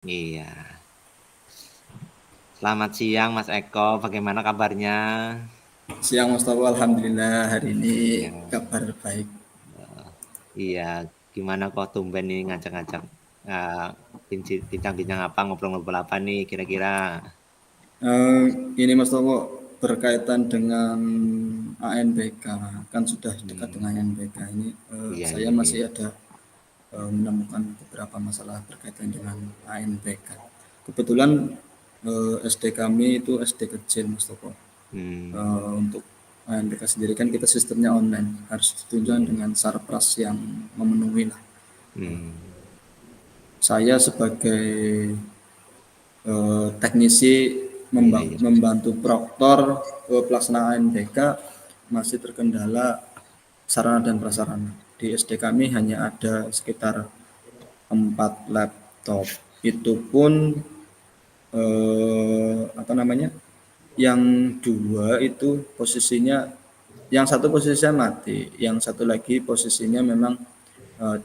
Iya. Selamat siang Mas Eko, bagaimana kabarnya? Siang Mas Tawa, Alhamdulillah hari ini Iya. kabar baik. Iya, gimana kok tumben nih ngajak-ngajak eh, bincang-bincang apa, ngobrol-ngobrol apa nih kira-kira? Eh, ini Mas Tawa berkaitan dengan ANBK, kan sudah dekat Hmm, dengan ANBK ini. iya, Saya iya, masih iya. ada menemukan beberapa masalah berkaitan dengan ANBK. Kebetulan SD kami itu SD kecil Mas Tawa. Hmm, Untuk ANBK sendiri kan kita sistemnya online, harus ditunjukkan iya. dengan sarpras yang memenuhi lah. Hmm, Saya sebagai teknisi iya, iya. membantu proktor pelaksanaan BK masih terkendala sarana dan prasarana. Di SD kami hanya ada sekitar 4 laptop. Itu pun apa namanya? Yang dua itu posisinya, yang satu posisinya mati, yang satu lagi posisinya memang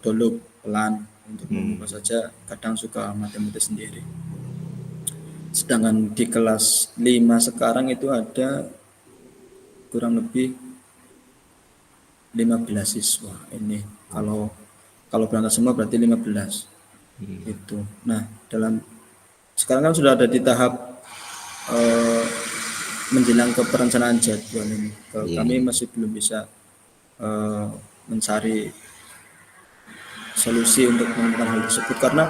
dolu pelan untuk membuka Hmm, saja, kadang suka mati-mati sendiri. Sedangkan di kelas 5 sekarang itu ada kurang lebih 15 siswa. Ini kalau kalau berangkat semua berarti 15 hmm, itu. Nah, dalam sekarang kan sudah ada di tahap eh, menjelang ke perencanaan jadwal ini. iya, Kami iya. masih belum bisa eh, mencari solusi untuk menemukan hal tersebut karena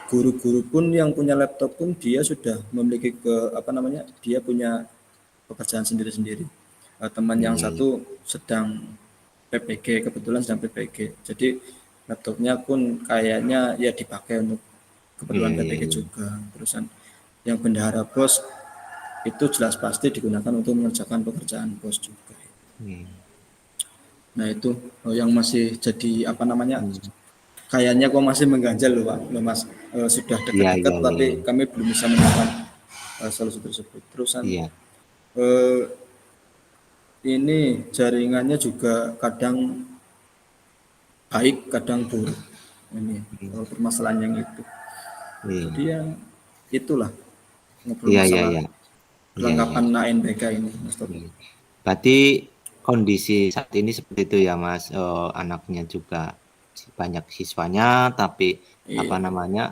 guru-guru pun yang punya laptop pun dia sudah memiliki apa namanya, dia punya pekerjaan sendiri-sendiri. Teman yang Iya, iya. satu sedang PPG, kebetulan sedang PPG. Jadi laptopnya pun kayaknya ya dipakai untuk Iya, keperluan iya, PPG iya. juga. Terusan yang bendahara bos itu jelas pasti digunakan untuk mengerjakan pekerjaan bos juga. Hmm, Nah itu yang masih jadi apa namanya, hmm. kayaknya kok masih mengganjal loh Pak, loh Mas. Sudah Iya, dekat-dekat iya, iya, tapi iya. kami belum bisa menemukan solusi tersebut. Terusan Iya. eh, ini jaringannya juga kadang baik kadang buruk, ini Hmm, permasalahan yang itu. Jadi iya. ya itulah ngobrol Iya, iya, masalah iya. Iya, iya. kelengkapan ANBK ini Mas Toto. Hmm. Berarti kondisi saat ini seperti itu ya Mas, anaknya juga banyak siswanya, tapi apa Iya. namanya,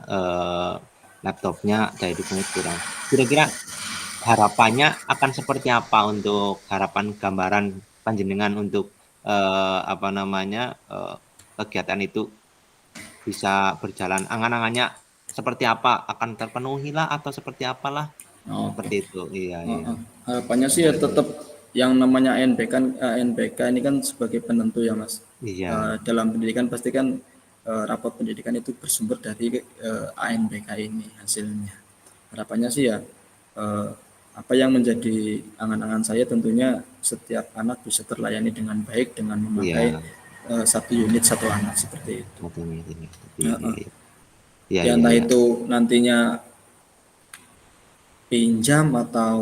laptopnya daya dukungnya kurang. Kira-kira harapannya akan seperti apa untuk harapan gambaran panjenengan untuk, apa namanya, kegiatan itu bisa berjalan, angan-angannya seperti apa? Akan terpenuhi lah atau seperti apalah? Oke. Seperti itu. Iya, iya. Harapannya sih ya tetap yang namanya ANBK kan, ANBK ini kan sebagai penentu ya Mas. Iya. Dalam pendidikan pasti kan rapot pendidikan itu bersumber dari ANBK ini hasilnya. Harapannya sih ya eh, apa yang menjadi angan-angan saya tentunya setiap anak bisa terlayani dengan baik dengan memakai Iya. satu unit satu anak seperti itu. Satunya ini. Iya, Eh, iya, eh. iya. Iya, Ya iya, entah iya. itu nantinya pinjam atau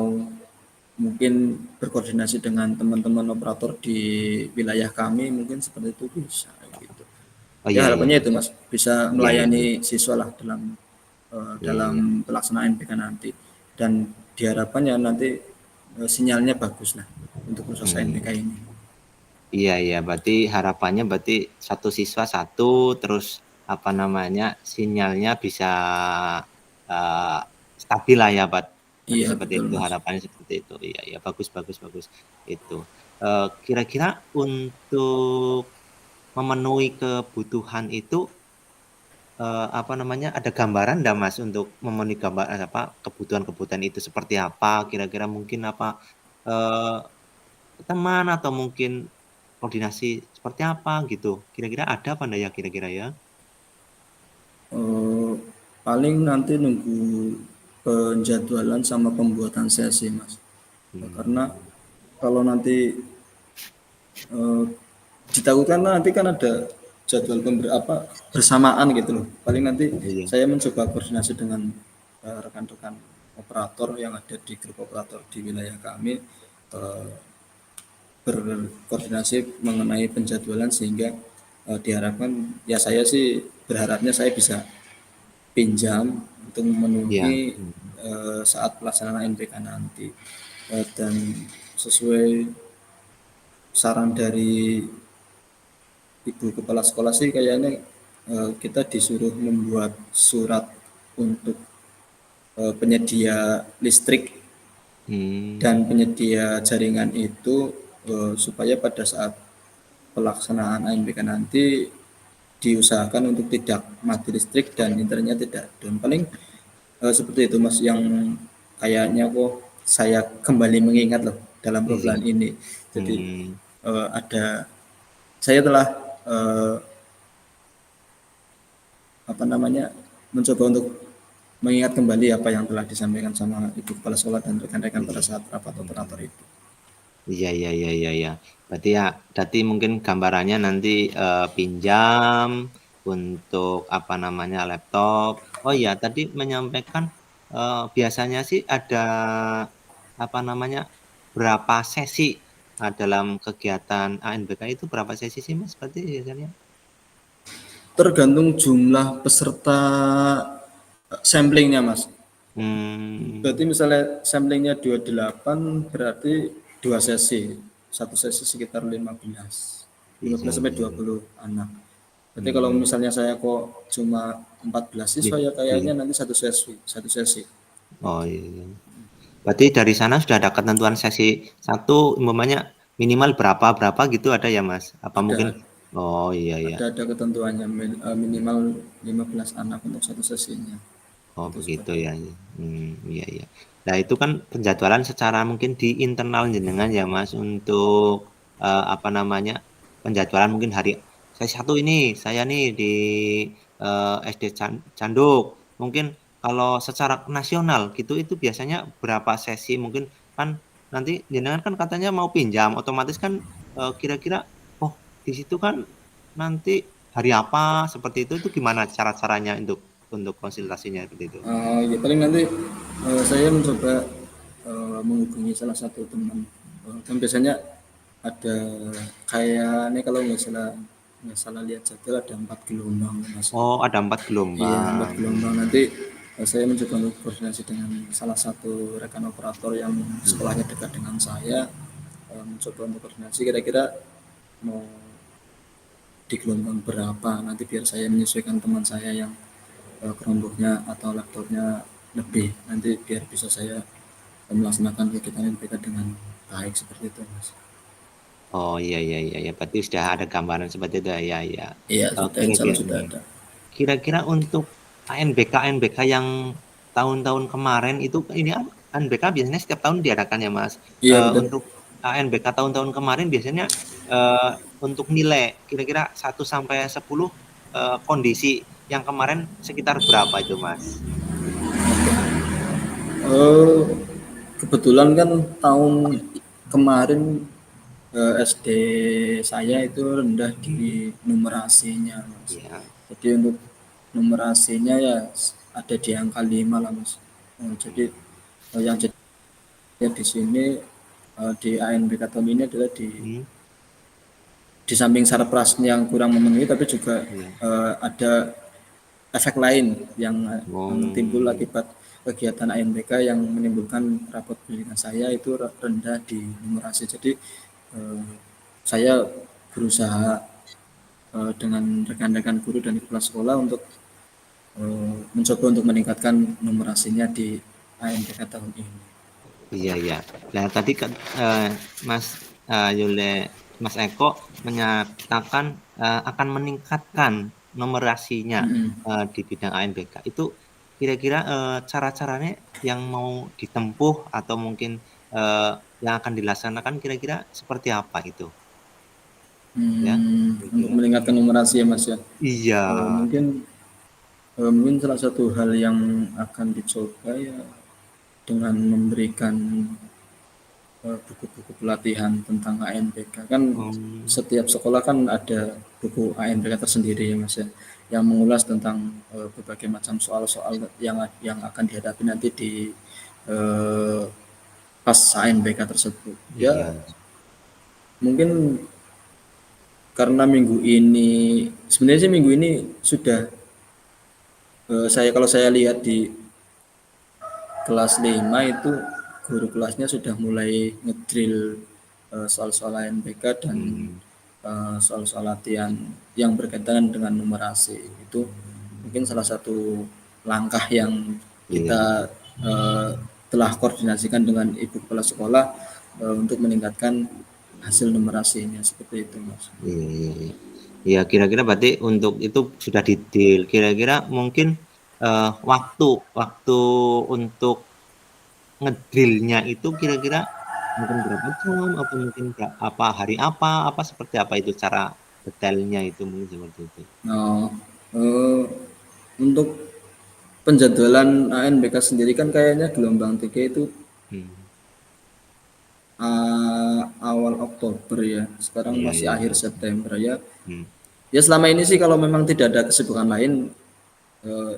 mungkin berkoordinasi dengan teman-teman operator di wilayah kami, mungkin seperti itu bisa gitu. Oh, Ya iya, iya. harapannya itu Mas, bisa Iya, iya, melayani iya. siswa lah dalam Iya, dalam iya. pelaksanaan MPK nanti, dan diharapkannya nanti sinyalnya bagus lah untuk proses MPK Hmm. ini. Iya, iya. Berarti harapannya berarti satu siswa satu, terus apa namanya, sinyalnya bisa eh, stabil lah ya, Pak. Berarti Iya seperti betul itu, Mas. harapannya seperti itu. Iya, iya. Bagus, bagus, bagus. Itu. Kira-kira untuk memenuhi kebutuhan itu, apa namanya, ada gambaran nggak Mas untuk memenuhi apa, kebutuhan-kebutuhan itu seperti apa? Kira-kira mungkin apa, eh, teman atau mungkin koordinasi seperti apa gitu? Kira-kira ada apa enggak ya kira-kira ya? Eh, Paling nanti nunggu penjadwalan sama pembuatan sesi Mas. Karena Hmm, kalau nanti eh, ditakukan nanti kan ada jadwal bersamaan gitu loh. Paling nanti iya. saya mencoba koordinasi dengan rekan-rekan operator yang ada di grup operator di wilayah kami, eh, berkoordinasi mengenai penjadwalan sehingga diharapkan, ya saya sih berharapnya saya bisa pinjam untuk Iya. memenuhi saat pelaksanaan UNBK nanti. Dan sesuai saran dari Ibu Kepala Sekolah sih kayaknya kita disuruh membuat surat untuk penyedia listrik dan Hmm. penyedia jaringan itu supaya pada saat pelaksanaan ANBK nanti diusahakan untuk tidak mati listrik dan internetnya tidak down. Paling seperti itu Mas yang kayaknya kok saya kembali mengingat loh dalam Iya. obrolan ini. Jadi Hmm. ada saya telah eh, apa namanya mencoba untuk mengingat kembali apa yang telah disampaikan sama Ibu Kepala Sekolah dan rekan-rekan pada Iya. saat rapat operator Hmm. itu. Iya, iya, iya, iya, iya. Berarti mungkin gambarannya nanti pinjam untuk apa namanya laptop. Oh iya, tadi menyampaikan biasanya sih ada apa namanya berapa sesi dalam kegiatan ANBK itu berapa sesi sih Mas? Berarti biasanya? Tergantung jumlah peserta samplingnya Mas. Hmm. Berarti misalnya samplingnya 28 berarti dua sesi. Satu sesi sekitar 15 Iya, sampai iya, dua iya. puluh anak. Berarti kalau Hmm. misalnya saya kok cuma 14 Iya, siswa ya iya. kayaknya nanti satu sesi. Oh Gitu. iya, iya. Berarti dari sana sudah ada ketentuan sesi satu, umpamanya minimal berapa berapa gitu ada ya Mas? Apa mungkin? Ada Oh iya, iya. ada ketentuannya minimal 15 anak untuk satu sesinya. Oh Itu begitu seperti ya. itu. Iya, iya. Nah itu kan penjadwalan secara mungkin di internal jenengan ya Mas untuk apa namanya penjadwalan mungkin hari saya satu ini saya nih di SD Canduk. Mungkin kalau secara nasional gitu itu biasanya berapa sesi mungkin kan nanti jenengan kan katanya mau pinjam otomatis kan kira-kira oh di situ kan nanti hari apa seperti itu gimana cara-caranya untuk konsultasinya seperti itu. Ya paling nanti saya mencoba menghubungi salah satu teman. Kan biasanya ada kayak ini kalau nggak salah lihat jadwal ada 4 gelombang Mas. Oh, ada 4 Iya, empat gelombang. gelombang nanti saya mencoba untuk koordinasi dengan salah satu rekan operator yang Iya. sekolahnya dekat dengan saya, mencoba untuk koordinasi kira-kira mau di gelombang berapa nanti biar saya menyesuaikan teman saya yang Chromebooknya atau laptopnya lebih nanti biar bisa saya melaksanakan kegiatan MPK dengan baik seperti itu Mas. Oh, iya, iya, iya, iya. Berarti sudah ada gambaran seperti itu ya. Iya, iya. Iya sudah, insya Kira-kira Allah sudah ada. kira-kira untuk ANBK yang tahun-tahun kemarin itu ini kan ANBK biasanya setiap tahun diadakan ya, Mas. Iya betul. Untuk ANBK tahun-tahun kemarin biasanya eh, untuk nilai kira-kira 1 sampai 10 kondisi yang kemarin sekitar berapa itu, Mas? Eh, Kebetulan kan tahun kemarin SD saya itu rendah di numerasinya Mas. Iya. Jadi untuk numerasinya ya ada di angka 5 lah Mas. Jadi yang jadi di sini di ANBK tahun ini adalah Hmm, di samping syarat prasni yang kurang memenuhi tapi juga iya. ada efek lain yang timbul Oh, akibat kegiatan ANBK yang menimbulkan rapot pendidikan saya itu rendah di numerasi. Jadi saya berusaha dengan rekan-rekan guru dan kepala sekolah untuk mencoba untuk meningkatkan numerasinya di ANBK tahun ini. iya, iya. Nah, tadi kan Mas Mas Eko menyatakan akan meningkatkan numerasinya di bidang ANBK. Itu kira-kira cara-caranya yang mau ditempuh atau mungkin eh, yang akan dilaksanakan kira-kira seperti apa itu? Ya, Untuk kira-kira. meningkatkan numerasi ya Mas ya. Iya, Mungkin salah satu hal yang akan dicoba ya dengan memberikan buku-buku pelatihan tentang ANPK kan um, setiap sekolah kan ada buku ANPK tersendiri ya Mas ya yang mengulas tentang berbagai macam soal-soal yang akan dihadapi nanti di eh, pas ANPK tersebut ya iya, mungkin karena minggu ini sebenarnya sih minggu ini sudah kalau saya lihat di kelas 5 itu guru kelasnya sudah mulai ngedrill soal-soal ANPK dan Hmm, soal-soal latihan yang berkaitan dengan numerasi. Itu mungkin salah satu langkah yang iya, kita eh, telah koordinasikan dengan ibu kepala sekolah untuk meningkatkan hasil numerasinya seperti itu, Mas. iya, iya, iya. Ya, kira-kira berarti untuk itu sudah detail. Kira-kira mungkin waktu waktu untuk ngedrillnya itu kira-kira mungkin berapa jam atau mungkin apa hari apa seperti apa itu cara detailnya itu mungkin seperti itu. Nah, eh, untuk penjadwalan ANBK sendiri kan kayaknya gelombang 3 itu Hmm. awal Oktober ya. Sekarang Iya, masih iya, akhir iya. September ya. Hmm. Ya selama ini sih kalau memang tidak ada kesibukan lain, eh,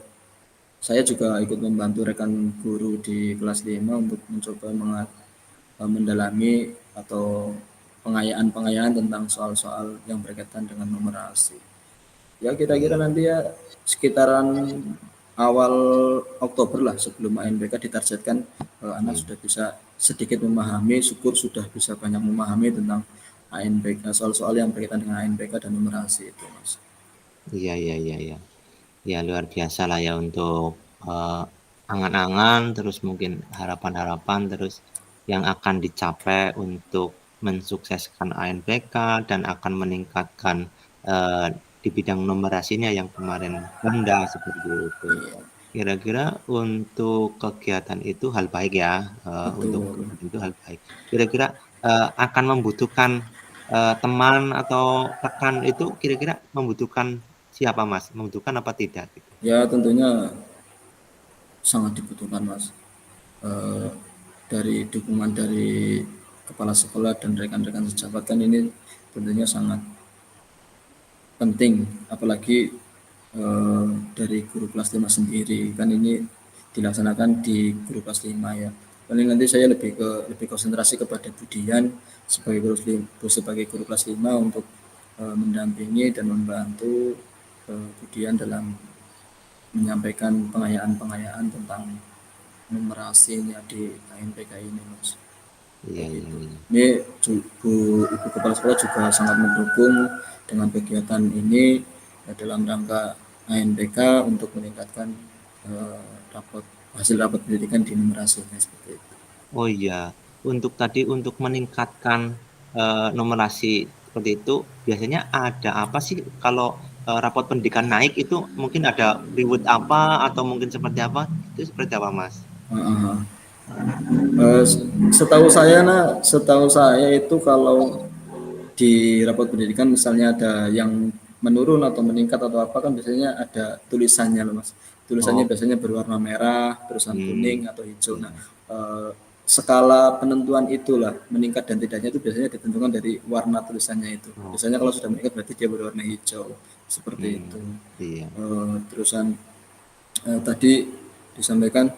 saya juga ikut membantu rekan guru di kelas 5 untuk mencoba mendalami atau pengayaan-pengayaan tentang soal-soal yang berkaitan dengan numerasi. Ya kira-kira Iya, nanti ya sekitaran awal Oktober lah sebelum ANBK ditargetkan anak iya, sudah bisa sedikit memahami, syukur sudah bisa banyak memahami tentang ANBK, soal-soal yang berkaitan dengan ANBK dan numerasi itu, Mas. iya, iya, iya, iya. Ya luar biasa lah ya untuk angan-angan terus mungkin harapan-harapan terus yang akan dicapai untuk mensukseskan ANPK dan akan meningkatkan eh, di bidang numerasinya yang kemarin rendah seperti itu. Iya, Kira-kira untuk kegiatan itu hal baik ya, untuk betul. kegiatan itu hal baik. Kira-kira akan membutuhkan teman atau rekan itu kira-kira membutuhkan siapa Mas? Membutuhkan apa tidak gitu? Ya tentunya sangat dibutuhkan, Mas. Eh, dari dukungan dari kepala sekolah dan rekan-rekan sejawat kan ini tentunya sangat penting, apalagi dari guru kelas 5 sendiri kan ini dilaksanakan di guru kelas 5 ya. Paling nanti saya lebih konsentrasi kepada Budian sebagai guru kelas 5 untuk mendampingi dan membantu Budian dalam menyampaikan pengayaan-pengayaan tentang numerasinya di ANPK ini, Mas. Iya, Seperti iya, itu. iya. Ini Ibu Kepala Sekolah juga sangat mendukung dengan kegiatan ini dalam rangka ANPK untuk meningkatkan eh, rapot hasil rapat pendidikan di numerasinya seperti itu. Oh iya, untuk tadi untuk meningkatkan numerasi seperti itu, biasanya ada apa sih kalau rapot pendidikan naik itu mungkin ada reward apa atau mungkin seperti apa? Itu seperti apa, Mas? Uh, uh, setahu saya itu kalau di rapot pendidikan misalnya ada yang menurun atau meningkat atau apa kan biasanya ada tulisannya loh, Mas. Tulisannya Oh, biasanya berwarna merah, terusan hmm, kuning atau hijau. Nah, iya. eh, skala penentuan itulah meningkat dan tidaknya itu biasanya ditentukan dari warna tulisannya itu. Biasanya kalau Oke. sudah meningkat berarti dia berwarna hijau seperti itu. Hmm, iya. Terusan tadi disampaikan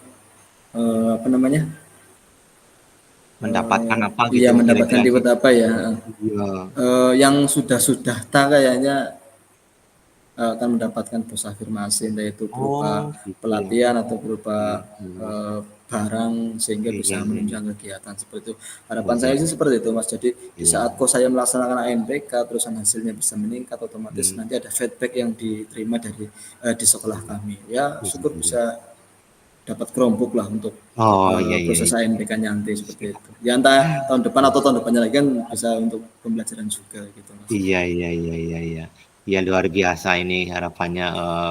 apa namanya? Mendapatkan apa gitu Iya mendapatkan kira-kira reward gitu. apa ya? Iya. Yang sudah tak kayaknya akan mendapatkan bus afirmasi entah itu Oh, berupa gitu ya. pelatihan atau Iya, berupa iya. barang sehingga Iya, bisa iya, iya. menunjang kegiatan seperti itu. Oh, Harapan saya iya. sih seperti itu, Mas. Jadi di Iya. saat kok saya melaksanakan ANPK terus hasilnya bisa meningkat otomatis Hmm, nanti ada feedback yang diterima dari di sekolah kami. Ya iya, syukur iya. bisa dapat kelompok lah untuk Oh, iya, iya, proses iya. ANPK-nya nanti seperti itu. Ya entah tahun depan atau tahun depannya lagi kan bisa untuk pembelajaran juga gitu, Mas. Iya, iya, iya, iya, iya. Ya luar biasa ini harapannya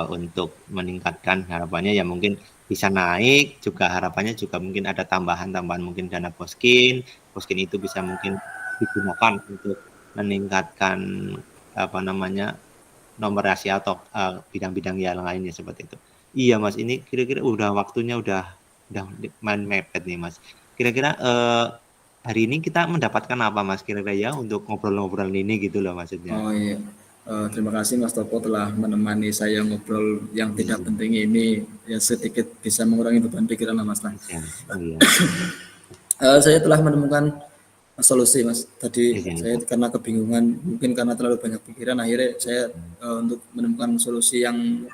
untuk meningkatkan harapannya ya mungkin bisa naik juga harapannya juga mungkin ada tambahan-tambahan mungkin dana poskin. Poskin itu bisa mungkin digunakan untuk meningkatkan apa namanya numerasi atau bidang-bidang yang lainnya seperti itu. Iya Mas, ini kira-kira udah waktunya udah main mepet nih Mas. Kira-kira hari ini kita mendapatkan apa Mas kira-kira ya untuk ngobrol-ngobrol ini gitu loh maksudnya. Oh iya. Terima kasih Mas Toko telah menemani saya ngobrol yang tidak Iya, penting ini ya sedikit bisa mengurangi beban pikiran lah Mas. Nah, iya, iya, saya telah menemukan solusi Mas. Tadi iya, saya karena kebingungan mungkin karena terlalu banyak pikiran akhirnya saya untuk menemukan solusi yang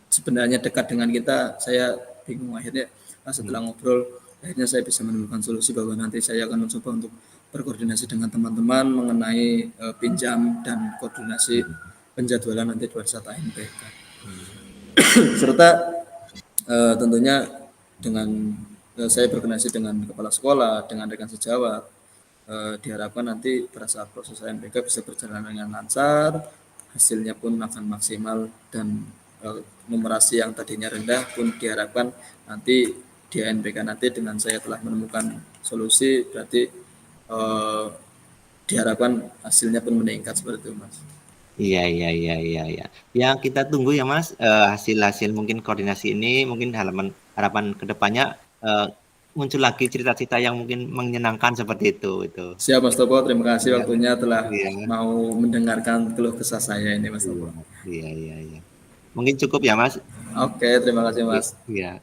sebenarnya dekat dengan kita saya bingung akhirnya setelah ngobrol akhirnya saya bisa menemukan solusi bahwa nanti saya akan mencoba untuk berkoordinasi dengan teman-teman mengenai pinjam dan koordinasi penjadwalan nanti pada saat ANPK. Serta tentunya dengan saya berkoordinasi dengan kepala sekolah, dengan rekan sejawat, diharapkan nanti pada saat proses ANPK bisa berjalan dengan lancar, hasilnya pun akan maksimal dan numerasi yang tadinya rendah pun diharapkan nanti di ANPK nanti dengan saya telah menemukan solusi berarti diharapkan hasilnya pun meningkat seperti itu Mas. Iya, iya, iya, iya, iya. Ya kita tunggu ya Mas, hasil-hasil mungkin koordinasi ini, mungkin harapan kedepannya muncul lagi cerita-cerita yang mungkin menyenangkan seperti itu. Siap Mas Topo, terima kasih Iya, waktunya telah iya, mau mendengarkan keluh kesah saya ini Mas iya, Topo. iya, iya, iya. Mungkin cukup ya Mas. Oke, terima kasih Mas. Iya.